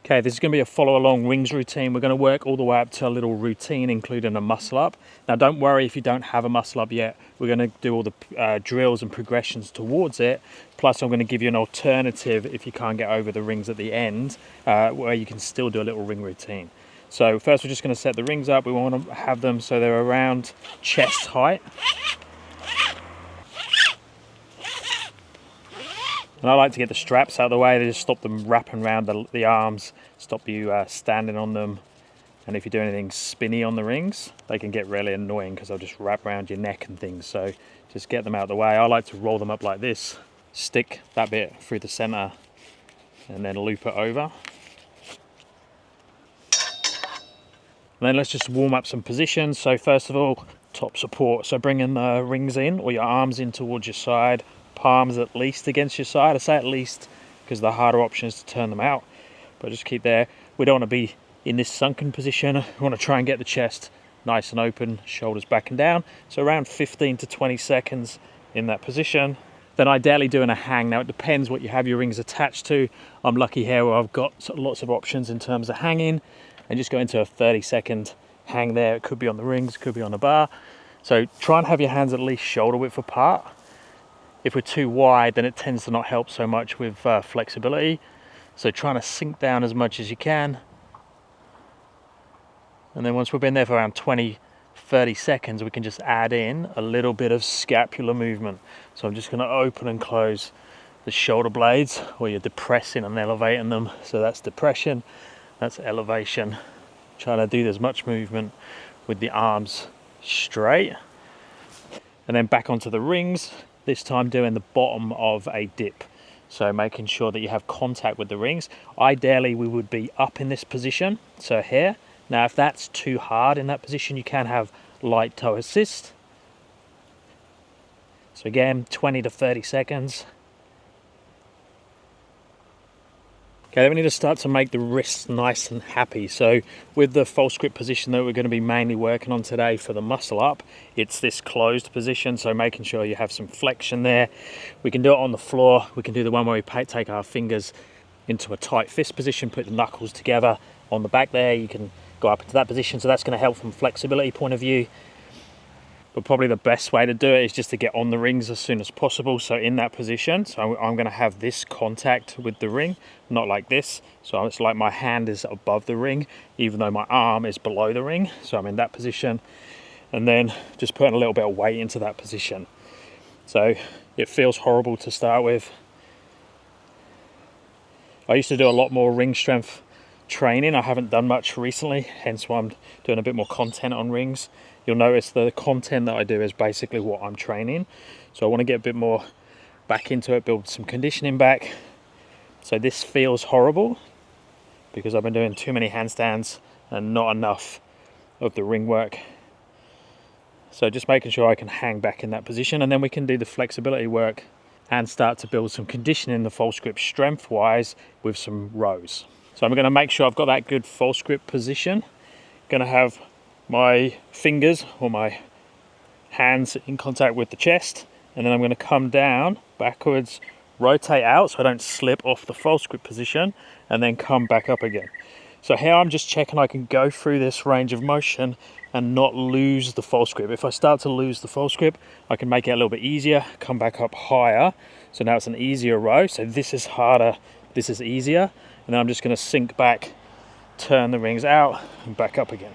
Okay, this is going to be a follow along rings routine. We're going to work all the way up to a little routine, including a muscle up. Now don't worry if you don't have a muscle up yet. We're going to do all the drills and progressions towards it. Plus I'm going to give you an alternative if you can't get over the rings at the end, where you can still do a little ring routine. So first we're just going to set the rings up. We want to have them so they're around chest height. And I like to get the straps out of the way. They just stop them wrapping around the arms, stop you standing on them. And if you do anything spinny on the rings, they can get really annoying because they'll just wrap around your neck and things. So just get them out of the way. I like to roll them up like this, stick that bit through the center and then loop it over. And then let's just warm up some positions. So first of all, top support. So bringing the rings in or your arms in towards your side, palms at least against your side. I say at least because the harder option is to turn them out, but just keep there. We don't want to be in this sunken position. We want to try and get the chest nice and open, shoulders back and down. So around 15 to 20 seconds in that position. Then ideally doing a hang. Now it depends what you have your rings attached to. I'm lucky here where I've got lots of options in terms of hanging, and just go into a 30-second hang there. It could be on the rings, it could be on a bar. So try and have your hands at least shoulder width apart. If we're too wide, then it tends to not help so much with flexibility. So trying to sink down as much as you can. And then once we've been there for around 20-30 seconds, we can just add in a little bit of scapular movement. So I'm just going to open and close the shoulder blades, where you're depressing and elevating them. So that's depression, that's elevation. Trying to do as much movement with the arms straight. And then back onto the rings, this time doing the bottom of a dip. So making sure that you have contact with the rings. Ideally we would be up in this position, so here. Now if that's too hard in that position, you can have light toe assist. So again, 20 to 30 seconds. Okay, then we need to start to make the wrists nice and happy. So with the false grip position that we're going to be mainly working on today for the muscle up, it's this closed position, so making sure you have some flexion there. We can do it on the floor. We can do the one where we take our fingers into a tight fist position, put the knuckles together on the back there. You can go up into that position, so that's going to help from a flexibility point of view. But probably the best way to do it is just to get on the rings as soon as possible. So in that position, so I'm going to have this contact with the ring, not like this. So it's like my hand is above the ring, even though my arm is below the ring. So I'm in that position, and then just putting a little bit of weight into that position. So it feels horrible to start with. I used to do a lot more ring strength training. I haven't done much recently, hence why I'm doing a bit more content on rings. You'll notice the content that I do is basically what I'm training. So I want to get a bit more back into it, build some conditioning back. So this feels horrible because I've been doing too many handstands and not enough of the ring work. So just making sure I can hang back in that position, and then we can do the flexibility work and start to build some conditioning in the false grip strength wise with some rows. So I'm going to make sure I've got that good false grip position. Going to have my fingers or my hands in contact with the chest, and then I'm going to come down backwards, rotate out so I don't slip off the false grip position, and then come back up again. So here I'm just checking I can go through this range of motion and not lose the false grip. If I start to lose the false grip, I can make it a little bit easier, come back up higher. So now it's an easier row. So this is harder, this is easier. And then I'm just going to sink back, turn the rings out and back up again.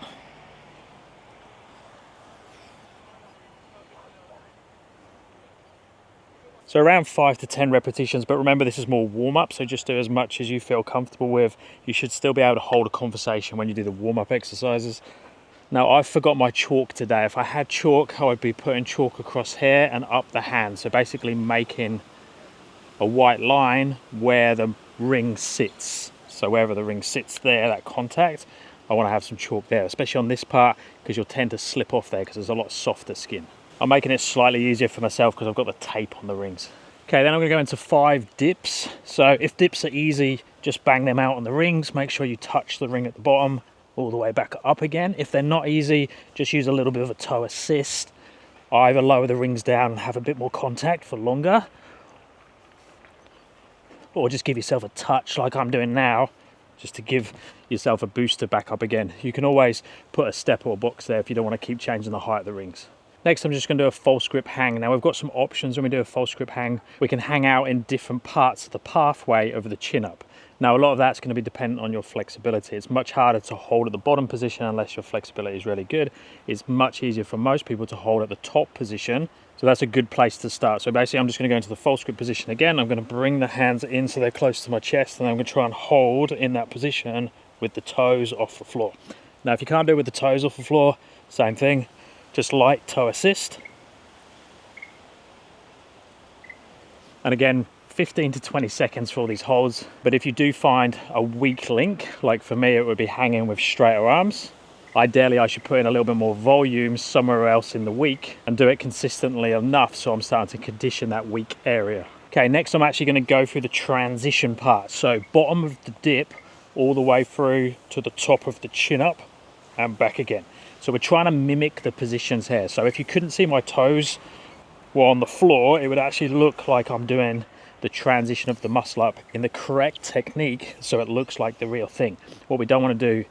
So around 5 to 10 repetitions, but remember this is more warm-up, so just do as much as you feel comfortable with. You should still be able to hold a conversation when you do the warm-up exercises. Now I forgot my chalk today. If I had chalk, I would be putting chalk across here and up the hand. So basically making a white line where the ring sits. So wherever the ring sits there, that contact, I want to have some chalk there, especially on this part, because you'll tend to slip off there because there's a lot softer skin. I'm making it slightly easier for myself because I've got the tape on the rings. Okay, then I'm going to go into 5 dips. So if dips are easy, just bang them out on the rings. Make sure you touch the ring at the bottom all the way back up again. If they're not easy, just use a little bit of a toe assist. Either lower the rings down and have a bit more contact for longer, or just give yourself a touch like I'm doing now, just to give yourself a booster back up again. You can always put a step or a box there if you don't want to keep changing the height of the rings. Next, I'm just going to do a false grip hang. Now we've got some options when we do a false grip hang. We can hang out in different parts of the pathway of the chin up. Now a lot of that's going to be dependent on your flexibility. It's much harder to hold at the bottom position unless your flexibility is really good. It's much easier for most people to hold at the top position. So that's a good place to start. So basically I'm just going to go into the false grip position again. I'm going to bring the hands in so they're close to my chest, and I'm going to try and hold in that position with the toes off the floor. Now if you can't do it with the toes off the floor, same thing. Just light toe assist. And again, 15 to 20 seconds for all these holds. But if you do find a weak link, like for me, it would be hanging with straighter arms. Ideally, I should put in a little bit more volume somewhere else in the week and do it consistently enough so I'm starting to condition that weak area. Okay, next I'm actually going to go through the transition part. So bottom of the dip all the way through to the top of the chin up and back again. So we're trying to mimic the positions here. So if you couldn't see my toes were on the floor, it would actually look like I'm doing the transition of the muscle up in the correct technique so it looks like the real thing. What we don't want to do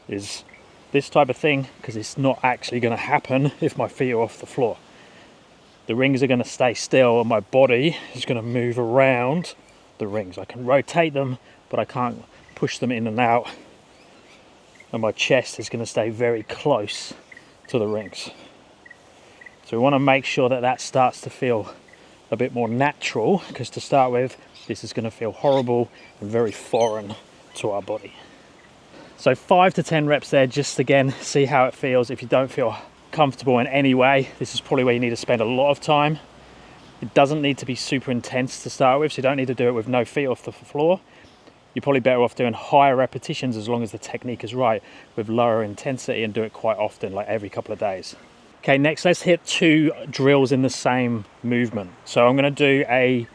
is this type of thing, because it's not actually going to happen if my feet are off the floor. The rings are going to stay still and my body is going to move around the rings. I can rotate them, but I can't push them in and out. And my chest is going to stay very close to the rings. So we want to make sure that that starts to feel a bit more natural, because to start with, this is going to feel horrible and very foreign to our body. So 5 to 10 reps there, just again, see how it feels. If you don't feel comfortable in any way, this is probably where you need to spend a lot of time. It doesn't need to be super intense to start with, so you don't need to do it with no feet off the floor. You're probably better off doing higher repetitions as long as the technique is right, with lower intensity, and do it quite often, like every couple of days. Okay, next let's hit 2 drills in the same movement. So I'm going to do a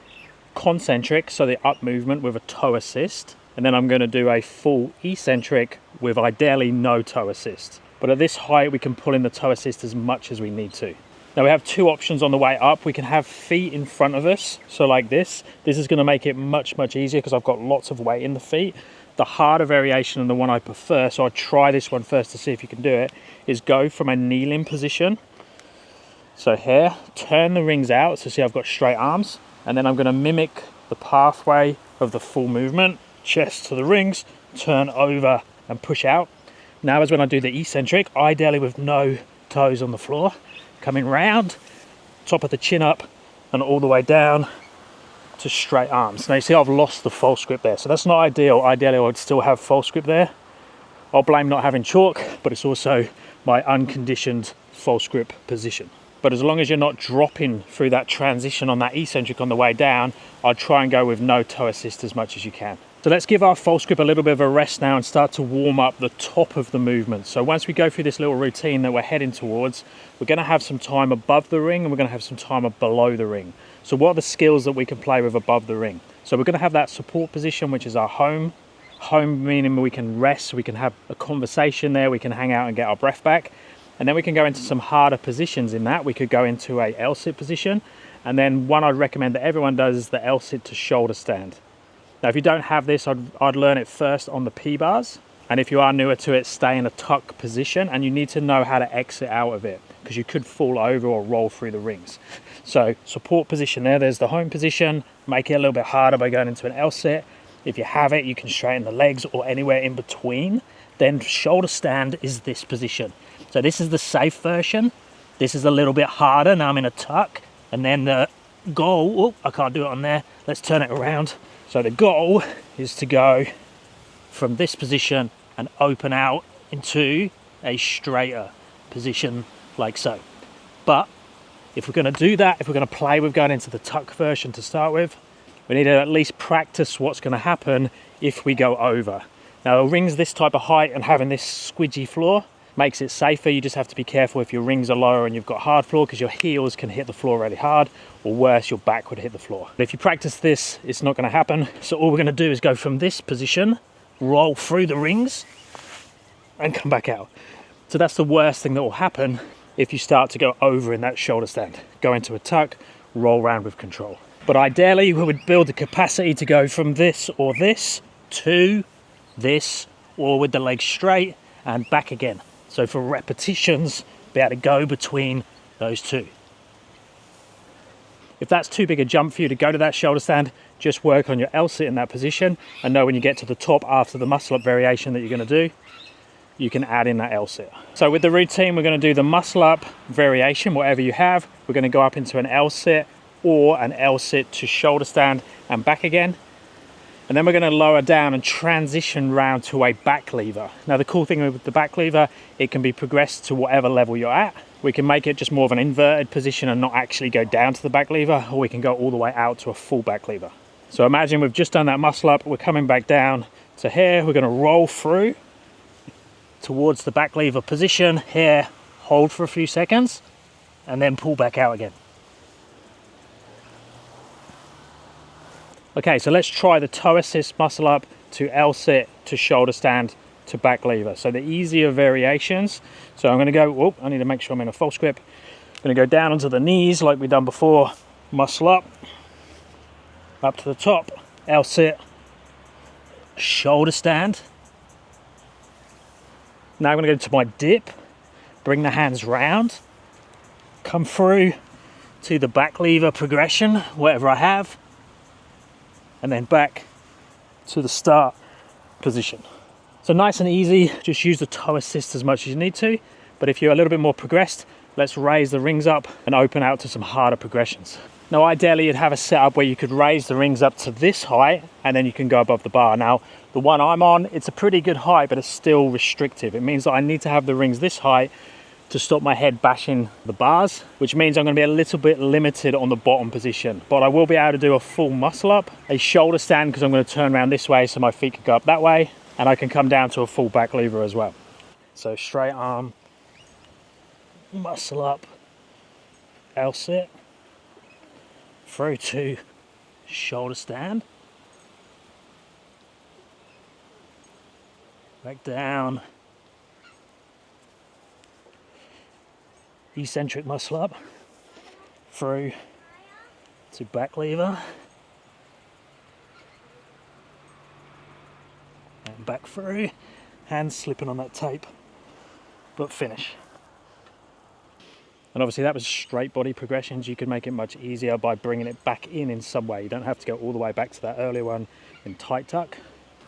concentric, so the up movement with a toe assist, and then I'm going to do a full eccentric with ideally no toe assist. But at this height we can pull in the toe assist as much as we need to. Now we have 2 options on the way up. We can have feet in front of us, so like this. This is going to make it much easier because I've got lots of weight in the feet. The harder variation and the one I prefer, so I'll try this one first to see if you can do it, is go from a kneeling position. So here, turn the rings out, so see I've got straight arms, and then I'm going to mimic the pathway of the full movement. Chest to the rings, turn over and push out. Now is when I do the eccentric, ideally with no toes on the floor. Coming round, top of the chin up and all the way down to straight arms. Now you see I've lost the false grip there, so that's not ideal. Ideally I would still have false grip there. I'll blame not having chalk, but it's also my unconditioned false grip position. But as long as you're not dropping through that transition on that eccentric on the way down, I'd try and go with no toe assist as much as you can. So let's give our false grip a little bit of a rest now and start to warm up the top of the movement. So once we go through this little routine that we're heading towards, we're going to have some time above the ring and we're going to have some time below the ring. So what are the skills that we can play with above the ring? So we're going to have that support position, which is our home. Home meaning we can rest, we can have a conversation there, we can hang out and get our breath back. And then we can go into some harder positions in that. We could go into a L-sit position. And then one I'd recommend that everyone does is the L-sit to shoulder stand. Now, if you don't have this, I'd learn it first on the P-bars. And if you are newer to it, stay in a tuck position, and you need to know how to exit out of it because you could fall over or roll through the rings. So support position there's the home position. Make it a little bit harder by going into an L-sit. If you have it, you can straighten the legs or anywhere in between. Then shoulder stand is this position. So this is the safe version. This is a little bit harder. Now I'm in a tuck, and then the goal, I can't do it on there. Let's turn it around. So the goal is to go from this position and open out into a straighter position like so. But if we're going to do that, if we're going to play with going into the tuck version to start with, we need to at least practice what's going to happen if we go over. Now a ring's this type of height and having this squidgy floor makes it safer. You just have to be careful if your rings are lower and you've got hard floor, because your heels can hit the floor really hard, or worse, your back would hit the floor. But if you practice this, it's not going to happen. So all we're going to do is go from this position, roll through the rings and come back out. So that's the worst thing that will happen if you start to go over in that shoulder stand. Go into a tuck, roll around with control. But ideally we would build the capacity to go from this or this to this, or with the legs straight and back again. So for repetitions, be able to go between those two. If that's too big a jump for you to go to that shoulder stand, just work on your L-sit in that position, and know when you get to the top after the muscle up variation that you're going to do, you can add in that L-sit. So with the routine, we're going to do the muscle up variation, whatever you have. We're going to go up into an L-sit or an L-sit to shoulder stand and back again. And then we're going to lower down and transition round to a back lever. Now the cool thing with the back lever, it can be progressed to whatever level you're at. We can make it just more of an inverted position and not actually go down to the back lever, or we can go all the way out to a full back lever. So imagine we've just done that muscle up, we're coming back down to here, we're going to roll through towards the back lever position here, hold for a few seconds, and then pull back out again. Okay, so let's try the toe assist muscle up to L-sit to shoulder stand to back lever. So the easier variations. So I'm going to go, oh, I need to make sure I'm in a false grip. I'm going to go down onto the knees like we've done before, muscle up to the top, L-sit, shoulder stand. Now I'm going to go to my dip, bring the hands round, come through to the back lever progression, whatever I have, and then back to the start position. So nice and easy, just use the toe assist as much as you need to, but if you're a little bit more progressed, let's raise the rings up and open out to some harder progressions. Now ideally you'd have a setup where you could raise the rings up to this height and then you can go above the bar. Now the one I'm on, it's a pretty good height, but it's still restrictive. It means that I need to have the rings this height to stop my head bashing the bars, which means I'm going to be a little bit limited on the bottom position, but I will be able to do a full muscle up, a shoulder stand because I'm going to turn around this way so my feet can go up that way, and I can come down to a full back lever as well. So straight arm, muscle up, L-sit, through to shoulder stand, back down, eccentric muscle up, through to back lever, and back through, hands slipping on that tape, but finish. And obviously that was straight body progressions. You can make it much easier by bringing it back in some way. You don't have to go all the way back to that earlier one in tight tuck.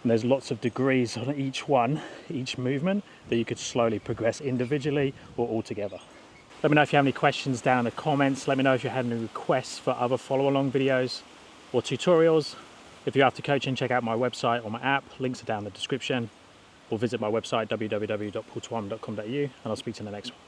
And there's lots of degrees on each one, each movement, that you could slowly progress individually or all together. Let me know if you have any questions down in the comments. Let me know if you had any requests for other follow-along videos or tutorials. If you're after coaching, check out my website or my app. Links are down in the description. Or visit my website, www.paultwum.com.au, and I'll speak to you in the next one.